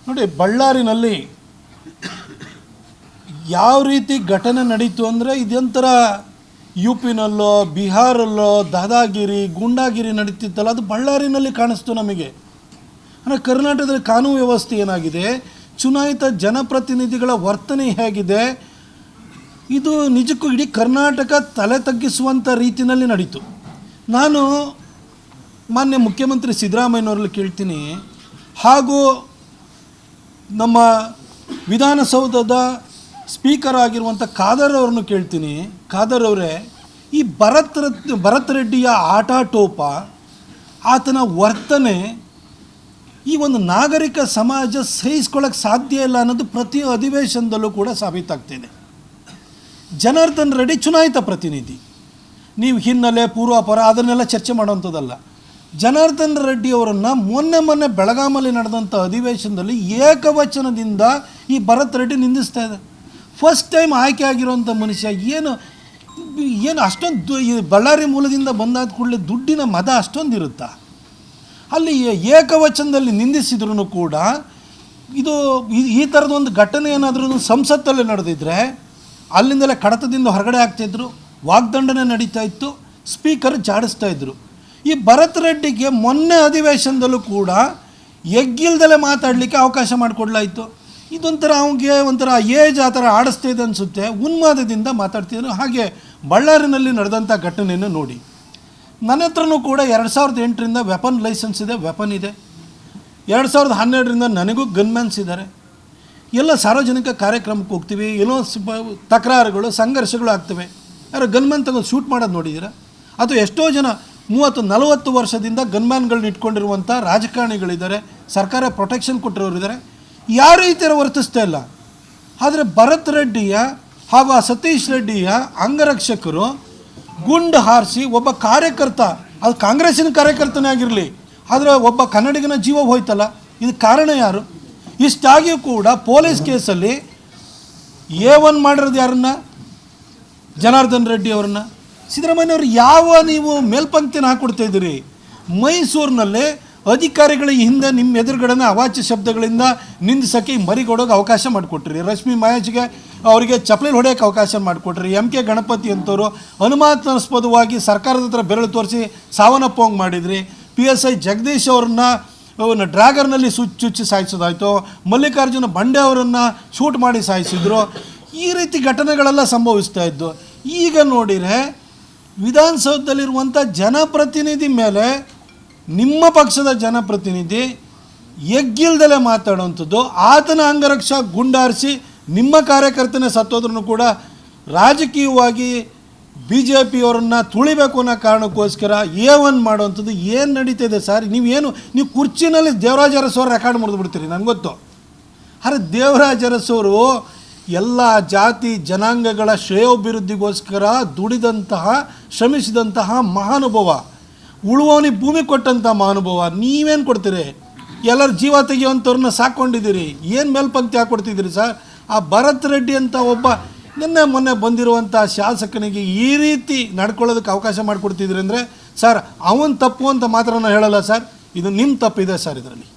ನೋಡಿ, ಬಳ್ಳಾರಿನಲ್ಲಿ ಯಾವ ರೀತಿ ಘಟನೆ ನಡೀತು ಅಂದರೆ ಇದೊಂಥರ ಯು ಪಿನಲ್ಲೋ ಬಿಹಾರಲ್ಲೋ ದಾದಾಗಿರಿ ಗೂಂಡಾಗಿರಿ ನಡೀತಿತ್ತಲ್ಲ, ಅದು ಬಳ್ಳಾರಿನಲ್ಲಿ ಕಾಣಿಸ್ತು ನಮಗೆ. ಅಂದರೆ ಕರ್ನಾಟಕದಲ್ಲಿ ಕಾನೂನು ವ್ಯವಸ್ಥೆ ಏನಾಗಿದೆ, ಚುನಾಯಿತ ಜನಪ್ರತಿನಿಧಿಗಳ ವರ್ತನೆ ಹೇಗಿದೆ, ಇದು ನಿಜಕ್ಕೂ ಇಡೀ ಕರ್ನಾಟಕ ತಲೆ ತಗ್ಗಿಸುವಂಥ ರೀತಿಯಲ್ಲಿ ನಡೀತು. ನಾನು ಮಾನ್ಯ ಮುಖ್ಯಮಂತ್ರಿ ಸಿದ್ದರಾಮಯ್ಯನವ್ರಲ್ಲಿ ಕೇಳ್ತೀನಿ, ಹಾಗೂ ನಮ್ಮ ವಿಧಾನಸೌಧದ ಸ್ಪೀಕರ್ ಆಗಿರುವಂಥ ಖಾದರ್ ಅವ್ರನ್ನು ಕೇಳ್ತೀನಿ, ಖಾದರ್ ಅವರೇ, ಈ ಭರತ್ ರೆಡ್ಡಿಯ ಆಟಾಟೋಪ, ಆತನ ವರ್ತನೆ ಈ ಒಂದು ನಾಗರಿಕ ಸಮಾಜ ಸಹಿಸ್ಕೊಳ್ಳೋಕ್ಕೆ ಸಾಧ್ಯ ಇಲ್ಲ ಅನ್ನೋದು ಪ್ರತಿ ಅಧಿವೇಶನದಲ್ಲೂ ಕೂಡ ಸಾಬೀತಾಗ್ತಿದೆ. ಜನಾರ್ದನ್ ರೆಡ್ಡಿ ಚುನಾಯಿತ ಪ್ರತಿನಿಧಿ, ನೀವು ಹಿನ್ನೆಲೆ ಪೂರ್ವಾಪರ ಅದನ್ನೆಲ್ಲ ಚರ್ಚೆ ಮಾಡೋವಂಥದ್ದಲ್ಲ. ಜನಾರ್ದನ್ ರೆಡ್ಡಿ ಅವರನ್ನು ಮೊನ್ನೆ ಬೆಳಗಾಮಲ್ಲಿ ನಡೆದಂಥ ಅಧಿವೇಶನದಲ್ಲಿ ಏಕವಚನದಿಂದ ಈ ಭರತ್ ರೆಡ್ಡಿ ನಿಂದಿಸ್ತಾ ಇದೆ. ಫಸ್ಟ್ ಟೈಮ್ ಆಯ್ಕೆ ಆಗಿರುವಂಥ ಮನುಷ್ಯ ಏನು ಅಷ್ಟೊಂದು ಬಳ್ಳಾರಿ ಮೂಲದಿಂದ ಬಂದಾದ ಕೂಡಲೇ ದುಡ್ಡಿನ ಮದ ಅಷ್ಟೊಂದು ಇರುತ್ತಾ? ಅಲ್ಲಿ ಏಕವಚನದಲ್ಲಿ ನಿಂದಿಸಿದ್ರೂ ಕೂಡ ಇದು ಈ ಥರದೊಂದು ಘಟನೆ ಏನಾದರೂ ಸಂಸತ್ತಲ್ಲಿ ನಡೆದಿದ್ರೆ ಅಲ್ಲಿಂದಲೇ ಕಡತದಿಂದ ಹೊರಗಡೆ ಆಗ್ತಾಯಿದ್ರು, ವಾಗ್ದಂಡನೆ ನಡೀತಾ ಇತ್ತು, ಸ್ಪೀಕರ್ ಜಾಡಿಸ್ತಾ ಇದ್ದರು. ಈ ಭರತ್ ರೆಡ್ಡಿಗೆ ಮೊನ್ನೆ ಅಧಿವೇಶನದಲ್ಲೂ ಕೂಡ ಎಗ್ಗಿಲ್ದಲೇ ಮಾತಾಡಲಿಕ್ಕೆ ಅವಕಾಶ ಮಾಡಿಕೊಡ್ಲಾಯಿತು. ಇದೊಂಥರ ಅವನಿಗೆ ಒಂಥರ ಏಜ್ ಆ ಥರ ಆಡಿಸ್ತಾ ಇದೆ ಅನಿಸುತ್ತೆ, ಉನ್ಮಾದದಿಂದ ಮಾತಾಡ್ತಿದ್ರು. ಹಾಗೆ ಬಳ್ಳಾರಿನಲ್ಲಿ ನಡೆದಂಥ ಘಟನೆಯನ್ನು ನೋಡಿ. ನನ್ನ ಹತ್ರನೂ ಕೂಡ 2008ರಿಂದ ವೆಪನ್ ಲೈಸೆನ್ಸ್ ಇದೆ, ವೆಪನ್ ಇದೆ. 2012ರಿಂದ ನನಗೂ ಗನ್ಮ್ಯಾನ್ಸ್ ಇದ್ದಾರೆ. ಎಲ್ಲ ಸಾರ್ವಜನಿಕ ಕಾರ್ಯಕ್ರಮಕ್ಕೆ ಹೋಗ್ತೀವಿ, ಏನೋ ತಕರಾರುಗಳು ಸಂಘರ್ಷಗಳು ಆಗ್ತವೆ. ಯಾರು ಗನ್ಮ್ಯಾನ್ ತಗೊಂಡು ಶೂಟ್ ಮಾಡೋದು ನೋಡಿದ್ದೀರಾ? ಅಥವಾ ಎಷ್ಟೋ ಜನ 30-40 ವರ್ಷದಿಂದ ಗನ್ಮ್ಯಾನ್ಗಳನ್ನ ಇಟ್ಕೊಂಡಿರುವಂಥ ರಾಜಕಾರಣಿಗಳಿದ್ದಾರೆ, ಸರ್ಕಾರ ಪ್ರೊಟೆಕ್ಷನ್ ಕೊಟ್ಟಿರೋರು ಇದ್ದಾರೆ, ಯಾರೂ ಈ ಥರ ವರ್ತಿಸ್ತಾ ಇಲ್ಲ. ಆದರೆ ಭರತ್ ರೆಡ್ಡಿಯ ಹಾಗೂ ಆ ಸತೀಶ್ ರೆಡ್ಡಿಯ ಅಂಗರಕ್ಷಕರು ಗುಂಡು ಹಾರಿಸಿ ಒಬ್ಬ ಕಾರ್ಯಕರ್ತ, ಅದು ಕಾಂಗ್ರೆಸ್ಸಿನ ಕಾರ್ಯಕರ್ತನೇ ಆಗಿರಲಿ, ಆದರೆ ಒಬ್ಬ ಕನ್ನಡಿಗನ ಜೀವ ಹೋಯ್ತಲ್ಲ, ಇದು ಕಾರಣ ಯಾರು? ಇಷ್ಟಾಗಿಯೂ ಕೂಡ ಪೊಲೀಸ್ ಕೇಸಲ್ಲಿ A1 ಮಾಡಿರೋದು ಯಾರನ್ನ? ಜನಾರ್ದನ್ ರೆಡ್ಡಿ ಅವರನ್ನ. ಸಿದ್ದರಾಮಯ್ಯವ್ರು ಯಾವ ನೀವು ಮೇಲ್ಪಂಕ್ತಿನ ಹಾಕ್ಕೊಡ್ತಾ ಇದ್ದೀರಿ? ಮೈಸೂರಿನಲ್ಲೇ ಅಧಿಕಾರಿಗಳ ಹಿಂದೆ ನಿಮ್ಮ ಎದುರುಗಡೆನ ಅವಾಚ್ಯ ಶಬ್ದಗಳಿಂದ ನಿಂದಿಸೋಕ್ಕೆ ಮರಿಗೊಡೋಕೆ ಅವಕಾಶ ಮಾಡಿಕೊಟ್ರಿ. ರಶ್ಮಿ ಮಹೇಶ್ಗೆ ಅವರಿಗೆ ಚಪ್ಪಲಿ ಹೊಡೆಯೋಕ್ಕೆ ಅವಕಾಶ ಮಾಡಿಕೊಟ್ರಿ. MK ಗಣಪತಿ ಅಂತವರು ಅನುಮಾನಾಸ್ಪದವಾಗಿ ಸರ್ಕಾರದ ಹತ್ರ ಬೆರಳು ತೋರಿಸಿ ಸಾವನ್ನಪ್ಪೋಂಗೆ ಮಾಡಿದ್ರಿ. PSI ಜಗದೀಶ್ ಅವ್ರನ್ನ ಡ್ರ್ಯಾಗರ್ನಲ್ಲಿ ಚುಚ್ಚಿ ಸಾಯಿಸೋದಾಯಿತು, ಮಲ್ಲಿಕಾರ್ಜುನ ಬಂಡೆ ಅವರನ್ನು ಶೂಟ್ ಮಾಡಿ ಸಾಯಿಸಿದ್ರು. ಈ ರೀತಿ ಘಟನೆಗಳೆಲ್ಲ ಸಂಭವಿಸ್ತಾ ಇದ್ದು. ಈಗ ನೋಡಿದರೆ ವಿಧಾನಸೌಧದಲ್ಲಿರುವಂಥ ಜನಪ್ರತಿನಿಧಿ ಮೇಲೆ ನಿಮ್ಮ ಪಕ್ಷದ ಜನಪ್ರತಿನಿಧಿ ಎಗ್ಗಿಲ್ದಲೇ ಮಾತಾಡುವಂಥದ್ದು, ಆತನ ಅಂಗರಕ್ಷ ಗುಂಡಾರಿಸಿ ನಿಮ್ಮ ಕಾರ್ಯಕರ್ತನೇ ಸತ್ತೋದ್ರೂ ಕೂಡ ರಾಜಕೀಯವಾಗಿ BJPಯವರನ್ನು ತುಳಿಬೇಕು ಅನ್ನೋ ಕಾರಣಕ್ಕೋಸ್ಕರ A1 ಮಾಡುವಂಥದ್ದು ಏನು ನಡೀತಿದೆ ಸರ್? ನೀವು ಕುರ್ಚಿನಲ್ಲಿ ದೇವರಾಜ ಅರಸು ರೆಕಾರ್ಡ್ ಮುರಿದು ಬಿಡ್ತೀರಿ, ನನಗೆ ಗೊತ್ತು. ಆದರೆ ದೇವರಾಜ ಅರಸವರು ಎಲ್ಲ ಜಾತಿ ಜನಾಂಗಗಳ ಶ್ರೇಯೋಭಿವೃದ್ಧಿಗೋಸ್ಕರ ದುಡಿದಂತಹ ಶ್ರಮಿಸಿದಂತಹ ಮಹಾನುಭವ, ಉಳುವವನಿಗೆ ಭೂಮಿ ಕೊಟ್ಟಂಥ ಮಹಾನುಭವ. ನೀವೇನು ಕೊಡ್ತೀರಿ? ಎಲ್ಲರ ಜೀವ ತೆಗೆಯುವಂಥವ್ರನ್ನ ಸಾಕ್ಕೊಂಡಿದ್ದೀರಿ. ಏನು ಮೇಲ್ಪಂಕ್ತಿ ಹಾಕ್ಕೊಡ್ತಿದ್ದೀರಿ ಸರ್? ಆ ಭರತ್ ರೆಡ್ಡಿ ಅಂತ ಒಬ್ಬ ಮೊನ್ನೆ ಬಂದಿರುವಂಥ ಶಾಸಕನಿಗೆ ಈ ರೀತಿ ನಡ್ಕೊಳ್ಳೋದಕ್ಕೆ ಅವಕಾಶ ಮಾಡಿಕೊಡ್ತಿದ್ದೀರಿ ಅಂದರೆ ಸರ್, ಅವನು ತಪ್ಪು ಅಂತ ಮಾತ್ರ ನಾನು ಹೇಳಲ್ಲ ಸರ್, ಇದು ನಿಮ್ಮ ತಪ್ಪಿದೆ ಸರ್ ಇದರಲ್ಲಿ.